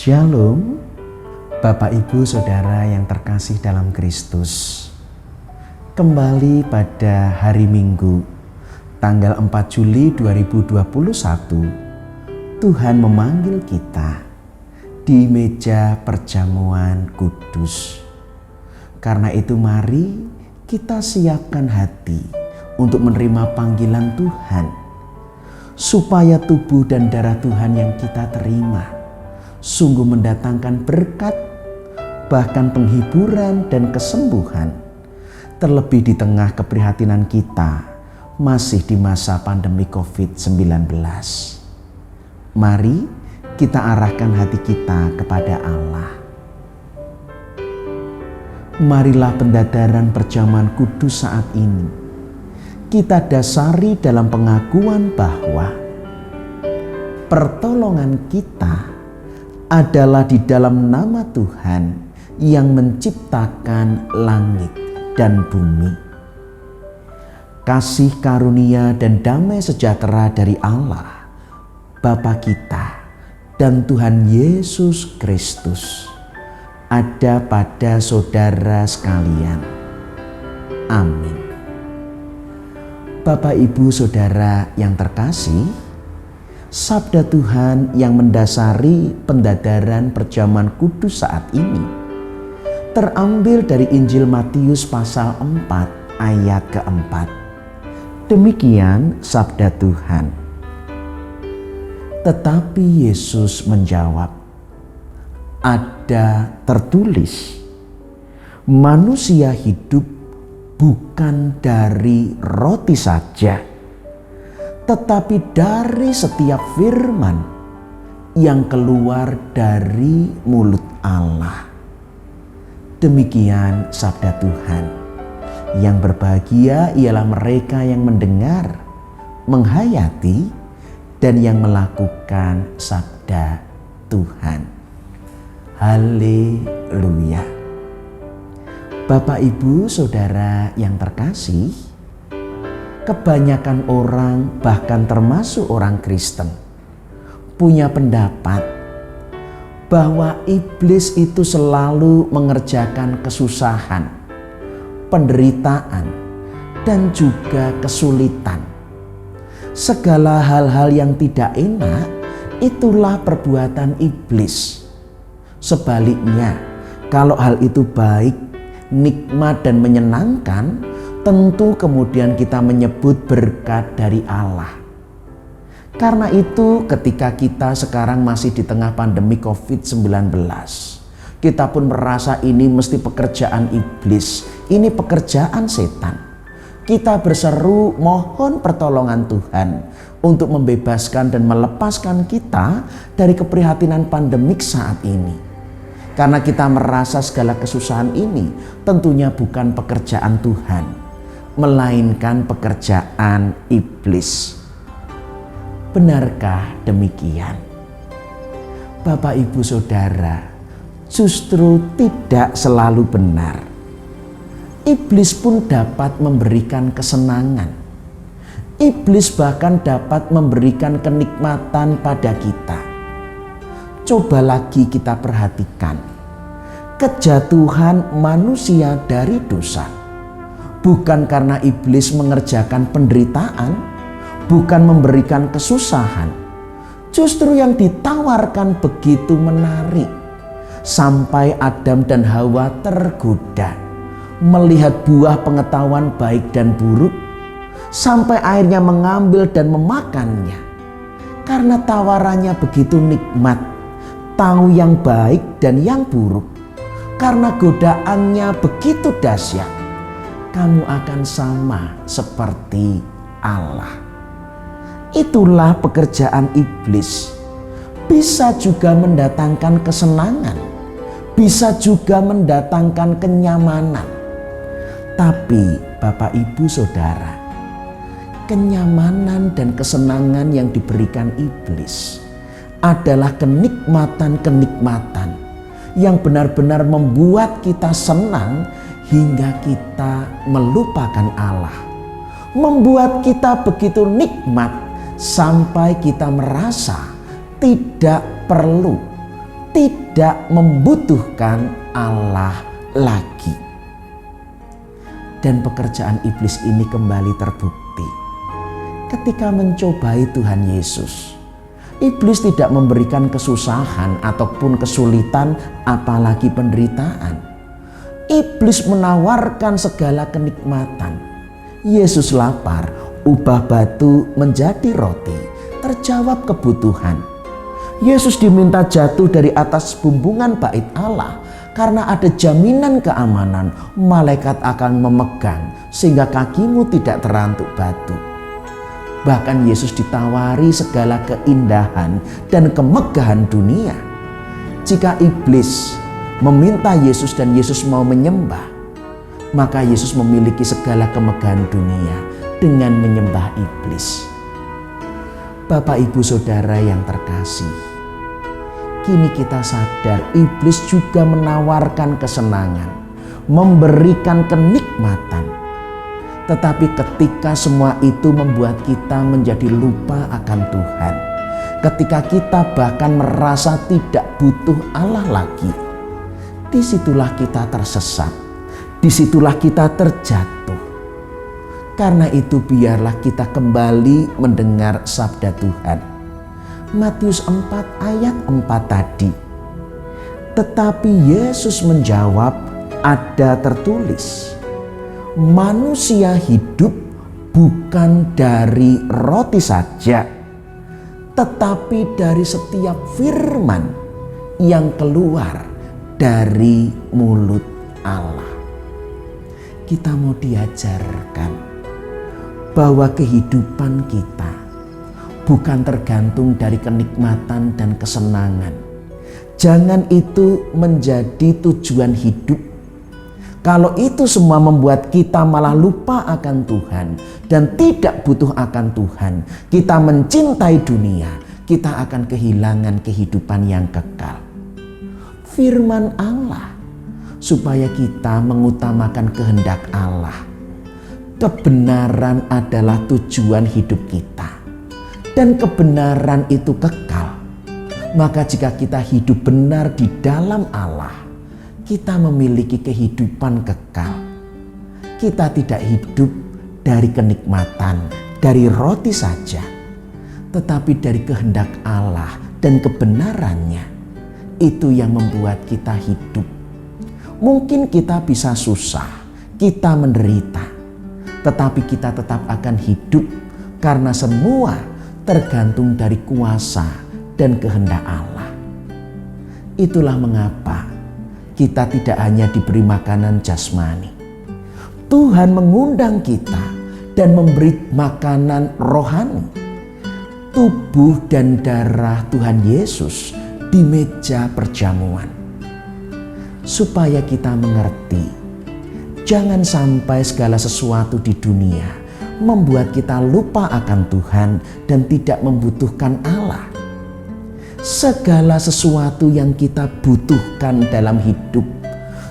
Shalom, Bapak Ibu Saudara yang terkasih dalam Kristus. Kembali pada hari Minggu, tanggal 4 Juli 2021, Tuhan memanggil kita di meja perjamuan kudus. Karena itu mari kita siapkan hati untuk menerima panggilan Tuhan, supaya tubuh dan darah Tuhan yang kita terima sungguh mendatangkan berkat, bahkan penghiburan dan kesembuhan, terlebih di tengah keprihatinan kita masih di masa pandemi COVID-19. Mari kita arahkan hati kita kepada Allah. Marilah pendadaran perjamuan kudus saat ini kita dasari dalam pengakuan bahwa pertolongan kita adalah di dalam nama Tuhan yang menciptakan langit dan bumi. Kasih karunia dan damai sejahtera dari Allah, Bapa kita dan Tuhan Yesus Kristus ada pada saudara sekalian. Amin. Bapak Ibu Saudara yang terkasih, sabda Tuhan yang mendasari pendadaran perjamuan kudus saat ini terambil dari Injil Matius pasal 4 ayat keempat. Demikian sabda Tuhan. Tetapi Yesus menjawab, "Ada tertulis, manusia hidup bukan dari roti saja, tetapi dari setiap firman yang keluar dari mulut Allah." Demikian sabda Tuhan. Yang berbahagia ialah mereka yang mendengar, menghayati, dan yang melakukan sabda Tuhan. Haleluya. Bapak, Ibu, Saudara yang terkasih, kebanyakan orang, bahkan termasuk orang Kristen, punya pendapat bahwa iblis itu selalu mengerjakan kesusahan, penderitaan, dan juga kesulitan. Segala hal-hal yang tidak enak itulah perbuatan iblis. Sebaliknya, kalau hal itu baik, nikmat, dan menyenangkan, tentu kemudian kita menyebut berkat dari Allah. Karena itu ketika kita sekarang masih di tengah pandemi COVID-19, kita pun merasa ini mesti pekerjaan iblis, ini pekerjaan setan. Kita berseru mohon pertolongan Tuhan untuk membebaskan dan melepaskan kita dari keprihatinan pandemik saat ini. Karena kita merasa segala kesusahan ini tentunya bukan pekerjaan Tuhan, melainkan pekerjaan iblis. Benarkah demikian? Bapak, Ibu, Saudara, justru tidak selalu benar. Iblis pun dapat memberikan kesenangan. Iblis bahkan dapat memberikan kenikmatan pada kita. Coba lagi kita perhatikan kejatuhan manusia dari dosa. Bukan karena iblis mengerjakan penderitaan, bukan memberikan kesusahan. Justru yang ditawarkan begitu menarik, sampai Adam dan Hawa tergoda melihat buah pengetahuan baik dan buruk, sampai akhirnya mengambil dan memakannya. Karena tawarannya begitu nikmat, tahu yang baik dan yang buruk. Karena godaannya begitu dahsyat, kamu akan sama seperti Allah. Itulah pekerjaan iblis. Bisa juga mendatangkan kesenangan, bisa juga mendatangkan kenyamanan. Tapi Bapak, Ibu, Saudara, kenyamanan dan kesenangan yang diberikan iblis adalah kenikmatan-kenikmatan yang benar-benar membuat kita senang hingga kita melupakan Allah. Membuat kita begitu nikmat sampai kita merasa tidak perlu tidak membutuhkan Allah lagi. Dan pekerjaan iblis ini kembali terbukti ketika mencobai Tuhan Yesus. Iblis tidak memberikan kesusahan ataupun kesulitan, apalagi penderitaan. Iblis menawarkan segala kenikmatan. Yesus lapar, ubah batu menjadi roti, terjawab kebutuhan. Yesus diminta jatuh dari atas bumbungan bait Allah karena ada jaminan keamanan, malaikat akan memegang sehingga kakimu tidak terantuk batu. Bahkan Yesus ditawari segala keindahan dan kemegahan dunia. Jika iblis meminta Yesus dan Yesus mau menyembah, maka Yesus memiliki segala kemegahan dunia dengan menyembah iblis. Bapak, Ibu, Saudara yang terkasih, kini kita sadar iblis juga menawarkan kesenangan, memberikan kenikmatan. Tetapi ketika semua itu membuat kita menjadi lupa akan Tuhan, ketika kita bahkan merasa tidak butuh Allah lagi, disitulah kita tersesat, disitulah kita terjatuh. Karena itu biarlah kita kembali mendengar sabda Tuhan. Matius 4 ayat 4 tadi. Tetapi Yesus menjawab, ada tertulis, manusia hidup bukan dari roti saja, tetapi dari setiap firman yang keluar dari mulut Allah. Kita mau diajarkan bahwa kehidupan kita bukan tergantung dari kenikmatan dan kesenangan. Jangan itu menjadi tujuan hidup. Kalau itu semua membuat kita malah lupa akan Tuhan dan tidak butuh akan Tuhan, kita mencintai dunia, kita akan kehilangan kehidupan yang kekal. Firman Allah supaya kita mengutamakan kehendak Allah. Kebenaran adalah tujuan hidup kita dan kebenaran itu kekal. Maka jika kita hidup benar di dalam Allah, kita memiliki kehidupan kekal. Kita tidak hidup dari kenikmatan, dari roti saja, tetapi dari kehendak Allah dan kebenarannya. Itu yang membuat kita hidup. Mungkin kita bisa susah, kita menderita, tetapi kita tetap akan hidup karena semua tergantung dari kuasa dan kehendak Allah. Itulah mengapa kita tidak hanya diberi makanan jasmani. Tuhan mengundang kita dan memberi makanan rohani. Tubuh dan darah Tuhan Yesus di meja perjamuan. Supaya kita mengerti, jangan sampai segala sesuatu di dunia membuat kita lupa akan Tuhan dan tidak membutuhkan Allah. Segala sesuatu yang kita butuhkan dalam hidup,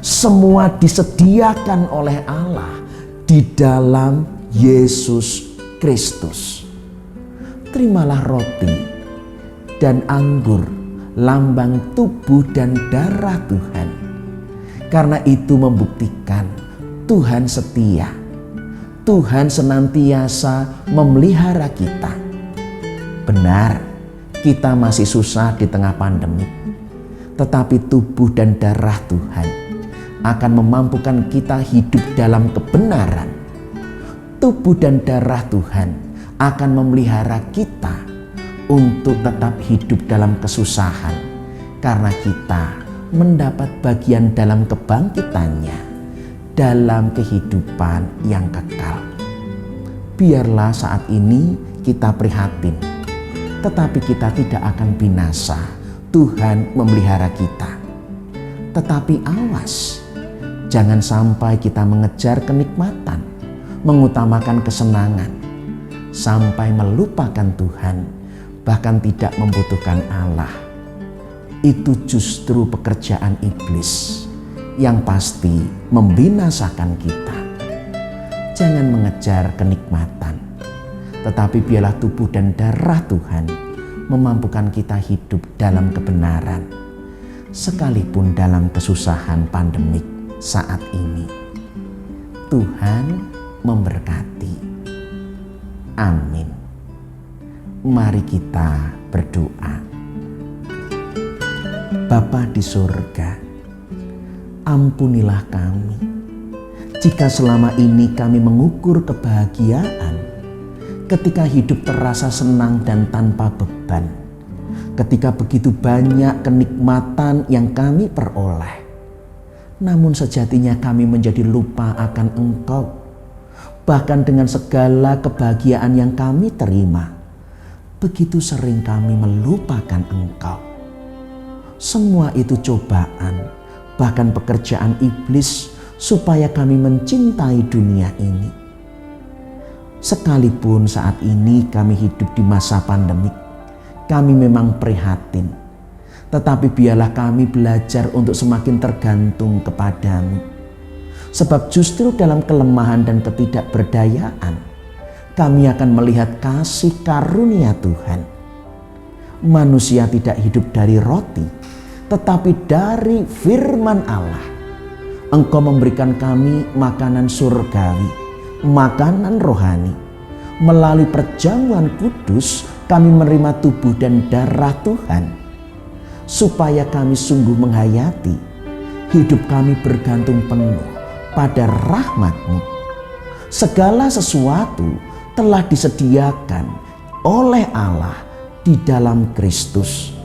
semua disediakan oleh Allah di dalam Yesus Kristus. Terimalah roti dan anggur, lambang tubuh dan darah Tuhan. Karena itu membuktikan Tuhan setia. Tuhan senantiasa memelihara kita. Benar, kita masih susah di tengah pandemi, tetapi tubuh dan darah Tuhan akan memampukan kita hidup dalam kebenaran. Tubuh dan darah Tuhan akan memelihara kita untuk tetap hidup dalam kesusahan, karena kita mendapat bagian dalam kebangkitannya, dalam kehidupan yang kekal. Biarlah saat ini kita prihatin, tetapi kita tidak akan binasa. Tuhan memelihara kita. Tetapi awas, jangan sampai kita mengejar kenikmatan, mengutamakan kesenangan, sampai melupakan Tuhan, bahkan tidak membutuhkan Allah. Itu justru pekerjaan iblis yang pasti membinasakan kita. Jangan mengejar kenikmatan, tetapi biarlah tubuh dan darah Tuhan memampukan kita hidup dalam kebenaran. sekalipun dalam kesusahan pandemik saat ini. Tuhan memberkati. Amin. Mari kita berdoa. Bapa di surga, ampunilah kami jika selama ini kami mengukur kebahagiaan ketika hidup terasa senang dan tanpa beban, ketika begitu banyak kenikmatan yang kami peroleh. Namun sejatinya kami menjadi lupa akan Engkau. Bahkan dengan segala kebahagiaan yang kami terima, begitu sering kami melupakan Engkau. Semua itu cobaan, bahkan pekerjaan iblis supaya kami mencintai dunia ini. Sekalipun saat ini kami hidup di masa pandemik, kami memang prihatin. Tetapi biarlah kami belajar untuk semakin tergantung kepadamu. Sebab justru dalam kelemahan dan ketidakberdayaan, kami akan melihat kasih karunia Tuhan. Manusia tidak hidup dari roti, tetapi dari firman Allah. Engkau memberikan kami makanan surgawi, makanan rohani. Melalui perjamuan kudus, kami menerima tubuh dan darah Tuhan. Supaya kami sungguh menghayati, hidup kami bergantung penuh pada rahmat-Mu. Segala sesuatu telah disediakan oleh Allah di dalam Kristus,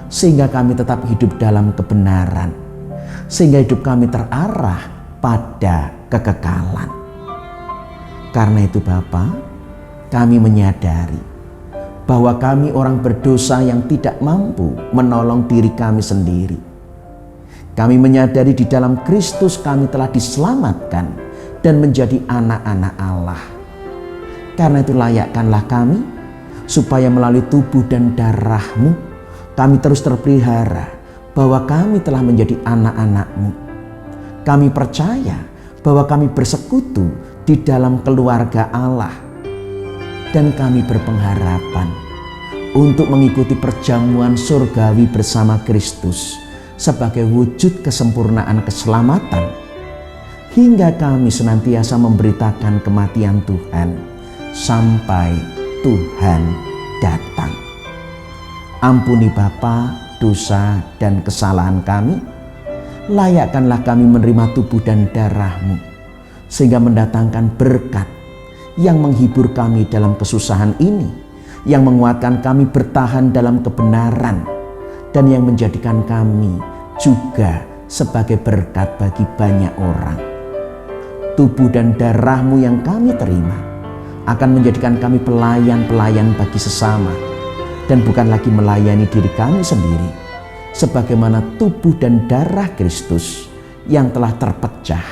sehingga kami tetap hidup dalam kebenaran, sehingga hidup kami terarah pada kekekalan. Karena itu Bapa, kami menyadari bahwa kami orang berdosa yang tidak mampu menolong diri kami sendiri. Kami menyadari di dalam Kristus kami telah diselamatkan dan menjadi anak-anak Allah. Karena itu layakkanlah kami supaya melalui tubuh dan darah-Mu kami terus terpelihara bahwa kami telah menjadi anak-anak-Mu. Kami percaya bahwa kami bersekutu di dalam keluarga Allah. Dan kami berpengharapan untuk mengikuti perjamuan surgawi bersama Kristus sebagai wujud kesempurnaan keselamatan, hingga kami senantiasa memberitakan kematian Tuhan sampai Tuhan datang. Ampuni Bapa dosa dan kesalahan kami. Layakkanlah kami menerima tubuh dan darah-Mu, sehingga mendatangkan berkat yang menghibur kami dalam kesusahan ini, yang menguatkan kami bertahan dalam kebenaran, dan yang menjadikan kami juga sebagai berkat bagi banyak orang. Tubuh dan darah-Mu yang kami terima akan menjadikan kami pelayan-pelayan bagi sesama, dan bukan lagi melayani diri kami sendiri, sebagaimana tubuh dan darah Kristus yang telah terpecah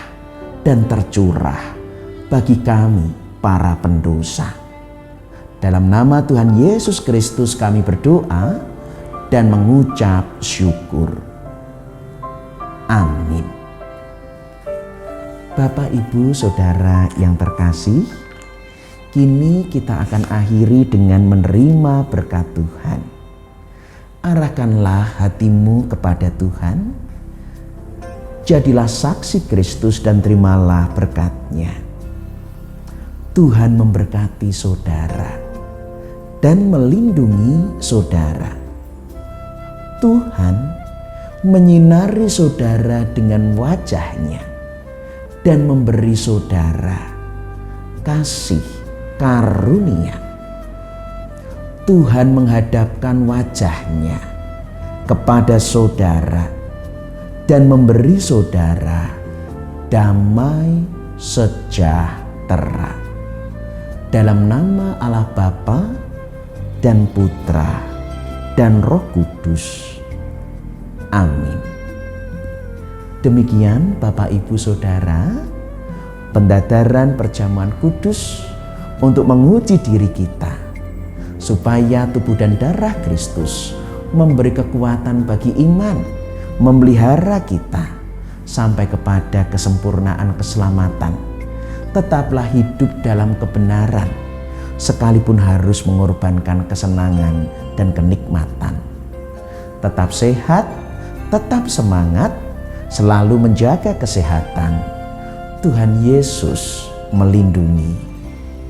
dan tercurah bagi kami para pendosa. Dalam nama Tuhan Yesus Kristus kami berdoa dan mengucap syukur. Amin. Bapak, Ibu, Saudara yang terkasih, kini kita akan akhiri dengan menerima berkat Tuhan. Arahkanlah hatimu kepada Tuhan. Jadilah saksi Kristus dan terimalah berkat-Nya. Tuhan memberkati saudara dan melindungi saudara. Tuhan menyinari saudara dengan wajah-Nya dan memberi saudara kasih karunia. Tuhan menghadapkan wajah-Nya kepada saudara dan memberi saudara damai sejahtera. Dalam nama Allah Bapa dan Putra dan Roh Kudus. Amin. Demikian Bapak Ibu Saudara, pendadaran perjamuan kudus untuk menguji diri kita, supaya tubuh dan darah Kristus memberi kekuatan bagi iman, memelihara kita sampai kepada kesempurnaan keselamatan. Tetaplah hidup dalam kebenaran, sekalipun harus mengorbankan kesenangan dan kenikmatan. Tetap sehat, Tetap semangat, selalu menjaga kesehatan. Tuhan Yesus melindungi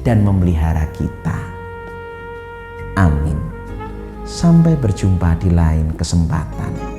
dan memelihara kita. Amin. Sampai berjumpa di lain kesempatan.